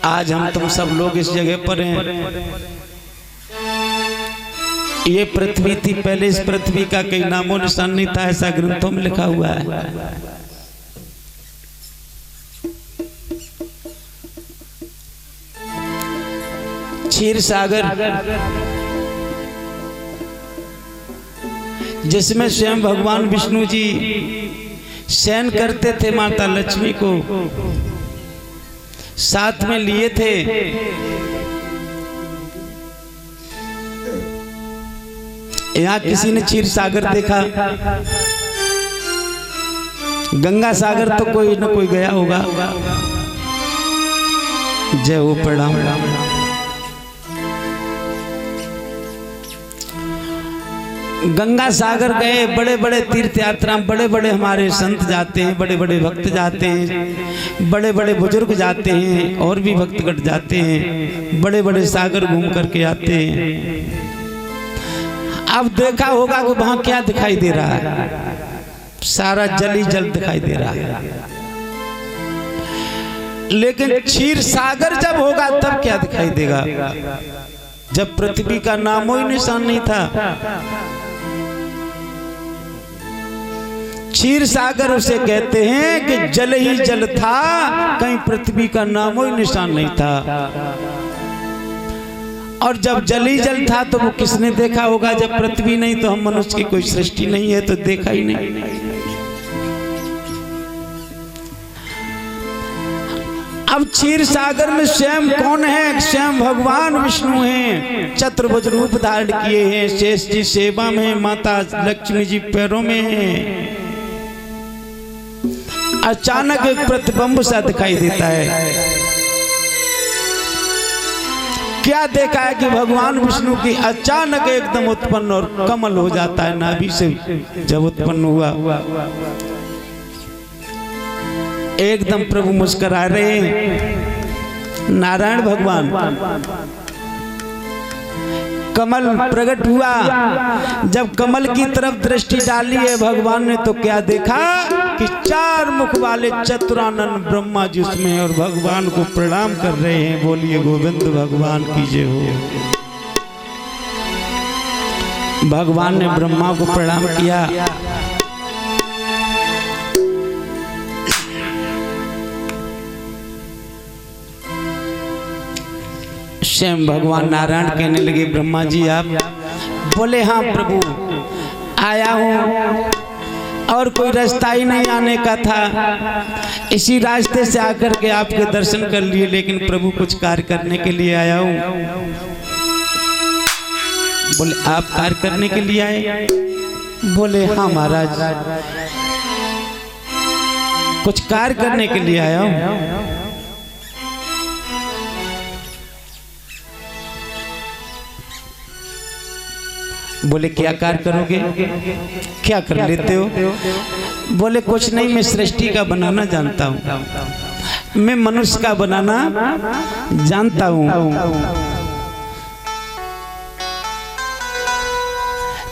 आज हम तुम सब लोग इस जगह पर हैं। ये पृथ्वी थी, पहले इस पृथ्वी का कोई नामो निशान नहीं था, ऐसा ग्रंथों में लिखा हुआ है। क्षीर सागर जिसमें स्वयं भगवान विष्णु जी शयन करते थे, माता लक्ष्मी को साथ में लिए थे। यहाँ किसी ने क्षीर सागर देखा? गंगा सागर तो कोई न कोई गया होगा। जय हो, प्रणाम। गंगा सागर गए, बड़े बड़े तीर्थ यात्रा, बड़े बड़े हमारे संत जाते हैं, बड़े बड़े भक्त जाते हैं, बड़े बड़े बुजुर्ग जाते हैं, और भी भक्तगण जाते हैं, बड़े बड़े सागर घूम करके आते हैं। अब देखा होगा कि वहां क्या दिखाई दे रहा है? सारा जल ही जल दिखाई दे रहा है। लेकिन क्षीर सागर जब होगा तब क्या दिखाई देगा? जब पृथ्वी का नामो ही निशान नहीं था। क्षीर सागर उसे कहते हैं कि जल ही जल था, कहीं पृथ्वी का नामो ही निशान नहीं था। और जब जल ही जल था तो वो किसने देखा होगा? जब पृथ्वी नहीं तो हम मनुष्य की कोई सृष्टि नहीं है, तो देखा ही नहीं। अब क्षीर सागर में स्वयं कौन है? स्वयं भगवान विष्णु हैं, चतुर्भुज रूप धारण किए हैं, शेष जी सेवा में, माता लक्ष्मी जी पैरों में हैं। अचानक एक प्रतिबिंब सा दिखाई देता है। क्या देखा है कि भगवान विष्णु की अचानक एकदम उत्पन्न और कमल हो जाता है। नाभि से जब उत्पन्न हुआ, एकदम प्रभु मुस्कुरा रहे हैं। नारायण भगवान कमल प्रकट हुआ। जब कमल की तरफ दृष्टि डाली है भगवान ने, तो क्या देखा कि 4 मुख वाले चतुरानन ब्रह्मा जी उसमें, और भगवान को प्रणाम कर रहे हैं। बोलिए गोविंद भगवान की जय हो। भगवान ने ब्रह्मा को प्रणाम किया। स्वयं भगवान नारायण कहने लगे, ब्रह्मा जी आप? बोले हाँ प्रभु, आया हूँ, और कोई रास्ता ही नहीं आने का था, इसी रास्ते से आकर के आपके दर्शन कर लिए, लेकिन प्रभु कुछ कार्य करने के लिए आया हूँ। बोले आप कार्य करने के लिए आए? बोले हाँ महाराज, कुछ कार्य करने के लिए आया हूँ। बोले क्या कार्य करोगे? क्या कर लेते हो? बोले कुछ नहीं, मैं सृष्टि का बनाना जानता हूँ, मैं मनुष्य का बनाना जानता हूँ।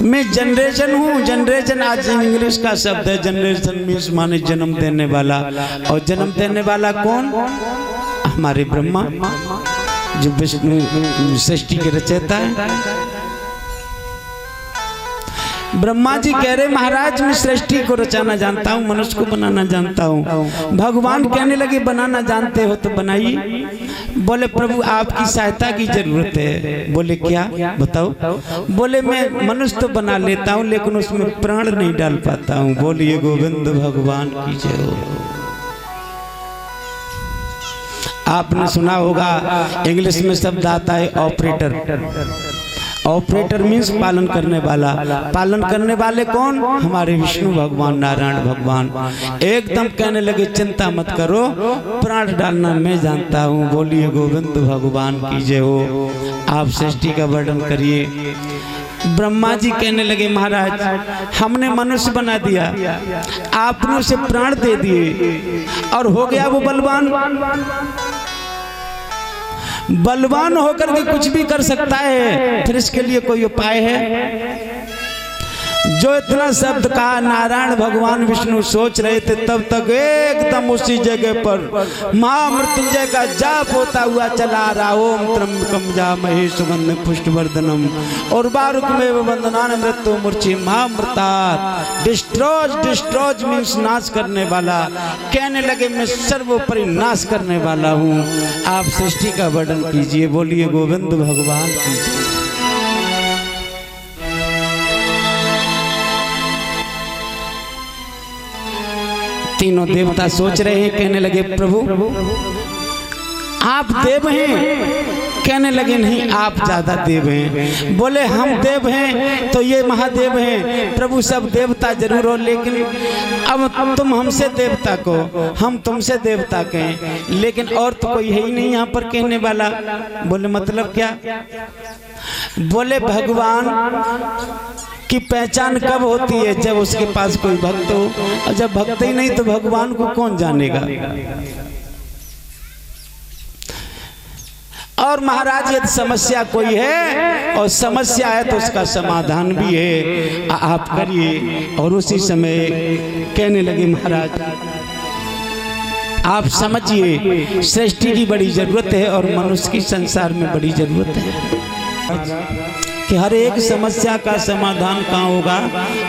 मैं जनरेशन हूँ। जनरेशन आज इंग्लिश का शब्द है। जनरेशन मीन्स माने जन्म देने वाला। और जन्म देने वाला कौन? हमारे ब्रह्मा, जो विष्णु सृष्टि के रचयिता है। ब्रह्मा जी कह रहे महाराज मैं सृष्टि को रचाना जानता हूँ, मनुष्य को बनाना जानता हूँ। भगवान कहने लगे बनाना जानते हो तो बनाइए। बोले प्रभु आपकी सहायता की जरूरत है। बोले क्या? बताओ। बोले मैं मनुष्य तो बना लेता हूँ, लेकिन उसमें प्राण नहीं डाल पाता हूँ। बोलिए गोविंद भगवान की जय हो। आपने सुना होगा इंग्लिश में शब्द आता है ऑपरेटर। ऑपरेटर मीन्स पालन करने वाला। पालन करने वाले कौन? हमारे विष्णु भगवान, नारायण भगवान। एकदम कहने लगे चिंता मत करो, प्राण डालना मैं जानता हूँ। बोलिए गोविंद भगवान की जय हो। आप सृष्टि का वर्णन करिए। ब्रह्मा जी कहने लगे महाराज हमने मनुष्य बना दिया, आपने उसे प्राण दे दिए और हो गया वो बलवान। बलवान होकर के कुछ भी कर सकता है, फिर इसके लिए कोई उपाय है? जो इतना शब्द कहा नारायण भगवान विष्णु सोच रहे थे, तब तक एकदम उसी जगह पर महामृत्युंजय का जाप होता हुआ चला रहा। ओम त्र्यंबकम जामहे सुगंधिं पुष्टिवर्धनम और बारुकमेव बंधनान् मृत्यु मूर्छि महामृतात्। डिस्ट्रॉज, डिस्ट्रॉज मीन्स नाश करने वाला। कहने लगे मैं सर्वोपरि नाश करने वाला हूँ। आप सृष्टि का वर्णन कीजिए, बोलिए गोविंद भगवान कीजिए। तीनों देवता सोच रहे हैं, कहने लगे प्रभु आप देव हैं। कहने लगे नहीं, आप ज्यादा देव हैं। बोले हम देव हैं तो ये महादेव हैं। प्रभु सब देवता जरूर हो, लेकिन अब तुम हमसे देवता को, हम तुमसे देवता कहें, लेकिन और तो कोई है ही नहीं यहाँ पर कहने वाला। बोले मतलब क्या? बोले भगवान की पहचान कब होती है? जब उसके पास कोई भक्त हो, और जब भक्त ही नहीं तो भगवान को कौन जानेगा। और महाराज यदि समस्या कोई है और समस्या है तो उसका समाधान भी है, आप करिए। और उसी समय कहने लगे महाराज आप समझिए सृष्टि की बड़ी जरूरत है और मनुष्य की संसार में बड़ी जरूरत है कि हर एक समस्या का समाधान कहाँ होगा,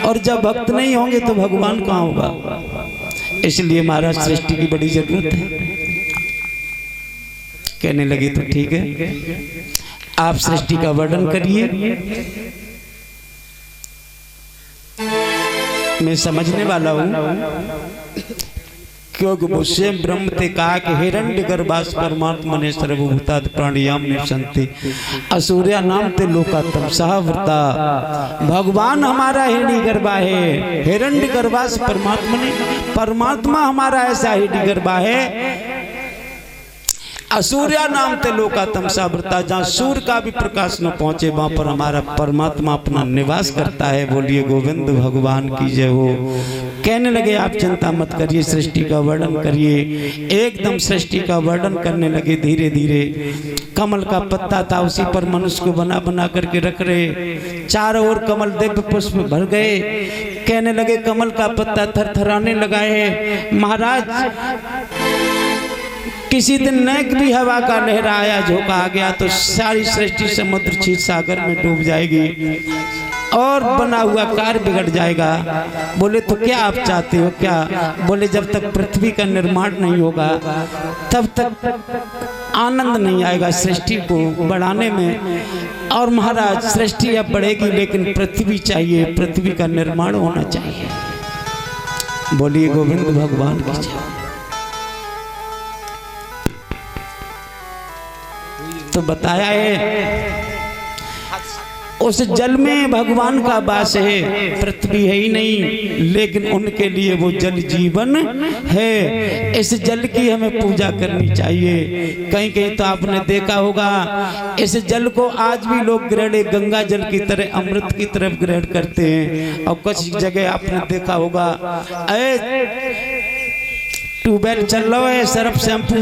और जब भक्त नहीं होंगे तो भगवान कहाँ होगा। इसलिए महाराज सृष्टि की बड़ी जरूरत है। कहने लगे तो ठीक है, आप सृष्टि का वर्णन करिए, मैं समझने वाला हूं। क्योंकि वो स्वयं ब्रह्म ते कहा कि हिरण्य गर्भास परमात्मा ने सर्वभूतात् प्राणियाम ने संति असुर्या नाम ते लोकात्म सहव्रता। भगवान हमारा हिरण्य गर्भा है, हिरण्य गर्भास परमात्मा हमारा ऐसा हिरण्य गर्भा है। असूर्या नाम ते लोकात्म सावृता, जहाँ सूर्य का भी प्रकाश न पहुंचे वहां पर हमारा परमात्मा अपना निवास करता है। बोलिए गोविंद भगवान की जय हो। कहने लगे आप चिंता मत करिए, सृष्टि का वर्णन करिए। एकदम सृष्टि का वर्णन करने लगे। धीरे धीरे कमल का पत्ता था, उसी पर मनुष्य को बना बना करके रख रहे। चारों ओर कमल दिव्य पुष्प भर गए। कहने लगे कमल का पत्ता थरथराने लगा है। महाराज किसी दिन नेक भी हवा का लहरा आया, झोंका आ गया तो सारी सृष्टि समुद्र क्षीर सागर में डूब जाएगी और बना हुआ कार्य बिगड़ जाएगा। बोले तो क्या आप चाहते हो क्या? बोले जब तक पृथ्वी का निर्माण नहीं होगा तब तक आनंद नहीं आएगा सृष्टि को बढ़ाने में। और महाराज सृष्टि अब बढ़ेगी लेकिन पृथ्वी चाहिए, पृथ्वी का निर्माण होना चाहिए। बोलिए गोविंद भगवान की जय। तो बताया है उस जल में भगवान का वास है, पृथ्वी है ही नहीं, लेकिन उनके लिए वो जल जीवन है। इस जल की हमें पूजा करनी चाहिए। कहीं कहीं तो आपने देखा होगा इस जल को आज भी लोग ग्रहण गंगा जल की तरह अमृत की तरफ ग्रहण करते हैं। और कुछ जगह आपने देखा होगा ट्यूबवेल चल रहा है, सर्फ शैम्पू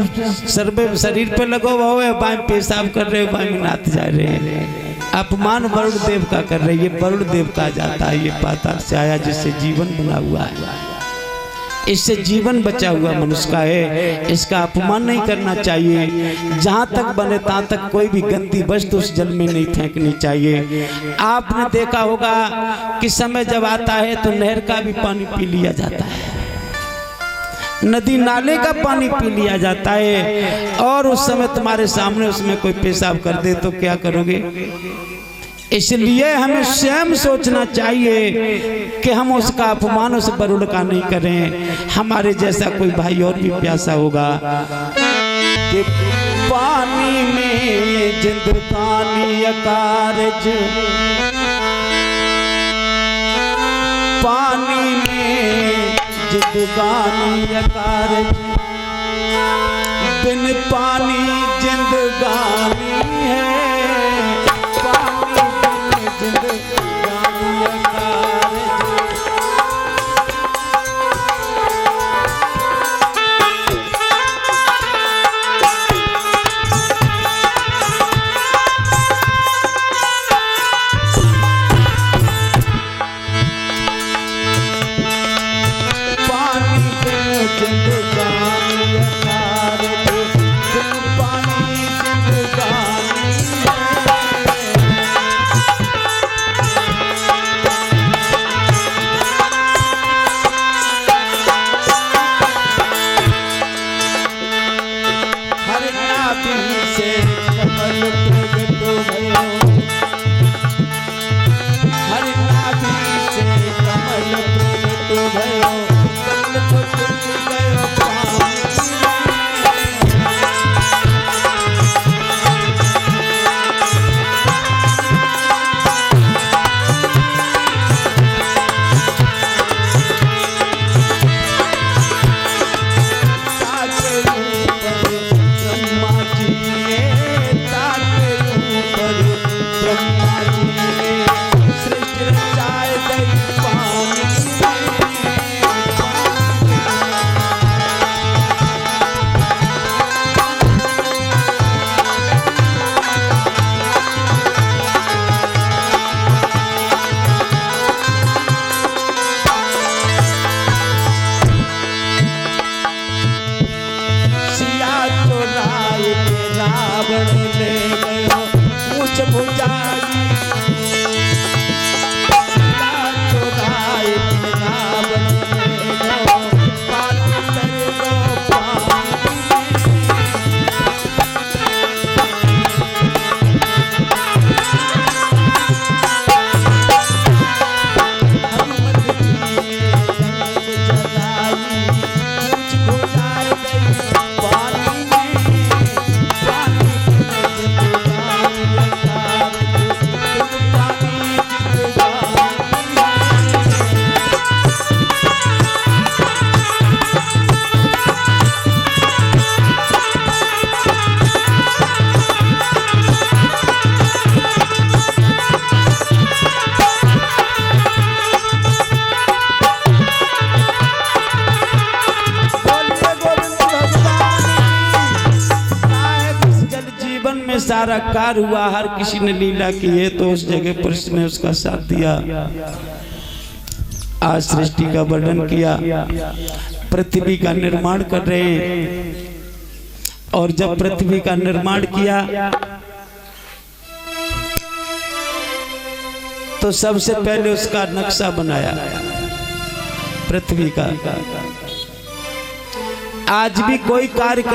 सर्वे शरीर पे लगा हुआ है, बाएं पेशाब कर रहे हो, बाएं में नहाते जा रहे हैं। अपमान वरुण देव का कर रहे हैं। ये वरुण देव का जाता है, ये पाताल से आया जिससे जीवन बना हुआ है, इससे जीवन बचा हुआ मनुष्य का है। इसका अपमान नहीं करना चाहिए। जहाँ तक बने तहाँ तक कोई भी गंदी वस्तु उस जल में नहीं फेंकनी चाहिए। आपने देखा होगा कि समय जब आता है तो नहर का भी पानी पी लिया जाता है, नदी नाले का पानी पी लिया जाता है, और उस समय तुम्हारे सामने उसमें कोई पेशाब कर दे तो क्या करोगे? इसलिए हमें स्वयं सोचना चाहिए कि हम उसका अपमान उस वरुण का नहीं करें। हमारे जैसा कोई भाई और भी प्यासा होगा कि पानी में जिंदगानी अकारज, पानी में जिंदगानी अकारज, बिन पानी जिंदगानी है, पानी बिन जिंदगानी अकारज। हर नाभि से कमल प्रकट भयो, हर नाभि से कमल प्रकट भयो, कमल प्रकट गयो पानी। रावण ले गयो पूछ भुजाई, तो राय रावण ले गयो पाल कर गो पानी। हनुमत जी रंग जलाई पूछ भुजाई गई पानी में, सारा कार हुआ, हर किसी ने लीला की है तो उस जगह पर उसने उसका साथ दिया। आज सृष्टि का वर्णन किया, पृथ्वी का निर्माण कर रहे हैं, और जब पृथ्वी का निर्माण किया तो सबसे पहले उसका नक्शा बनाया पृथ्वी का। आज भी कोई कार्य